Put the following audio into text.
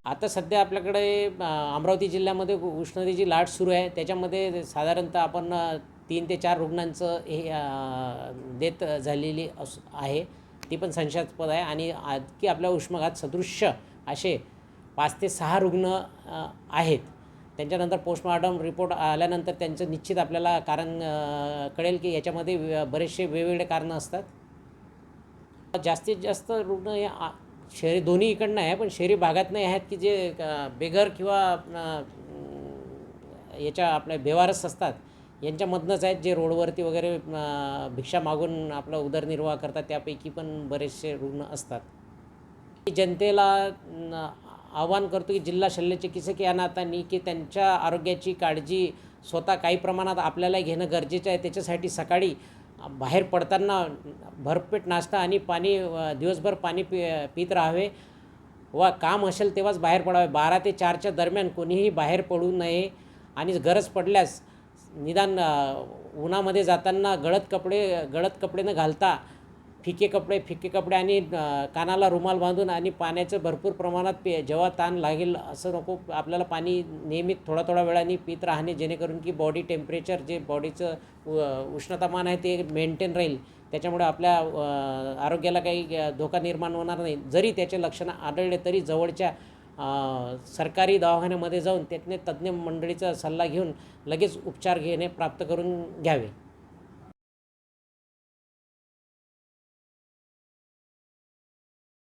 आता सध्या आपल्याकडे अमरावती जिल्ह्यामध्ये उष्णतेची लाट सुरू आहे. त्याच्यामध्ये साधारणतः आपण 3 ते 4 रुग्णांचं हे डेथ झालेली आहे. ती पण संशयास्पद आहे आणि की आपल्या उष्माघात सदृश्य असे 5 ते 6 रुग्ण आहेत. त्यांच्यानंतर पोस्टमॉर्टम रिपोर्ट आल्यानंतर त्यांचं निश्चित आपल्याला कारण कळेल की याच्यामध्ये बरेचसे वेगवेगळे कारणं असतात. जास्तीत जास्त रुग्ण हे शहरी दोन्ही इकडनं आहे, पण शहरी भागात नाही आहेत की जे बेघर किंवा याच्या आपल्या बेवारस असतात यांच्यामधनंच आहेत, जे रोडवरती वगैरे भिक्षा मागून आपला उदरनिर्वाह करतात. त्यापैकी पण बरेचसे रुग्ण असतात. जनतेला आवाहन करतो की जिल्हा शल्य चिकित्सक या नात्याने की त्यांच्या आरोग्याची काळजी स्वतः काही प्रमाणात आपल्याला घेणं गरजेचं आहे. त्याच्यासाठी सकाळी बाहेर पडताना भरपेट नाश्ता आणि पाणी दिवसभर पाणी पीत राहावे व काम असेल तेव्हाच बाहेर पडावे. 12 ते 4च्या दरम्यान कोणीही बाहेर पडू नये आणि गरज पडल्यास निदान उन्हामध्ये जाताना गडद कपडे न घालता फिके कपडे आणि कानाला रुमाल बांधून आणि पाण्याचं भरपूर प्रमाणात जेव्हा ताण लागेल असं नको, आपल्याला पाणी नेहमी थोड्या वेळाने पीत राहणे, जेणेकरून की बॉडी टेम्परेचर जे बॉडीचं उष्णतामान आहे ते मेंटेन राहील. त्याच्यामुळे आपल्या आरोग्याला काही धोका निर्माण होणार नाही. जरी त्याचे लक्षणं आढळले तरी जवळच्या सरकारी दवाखान्यामध्ये जाऊन त्यातले तज्ज्ञ मंडळीचा सल्ला घेऊन लगेच उपचार प्राप्त करून घ्यावे.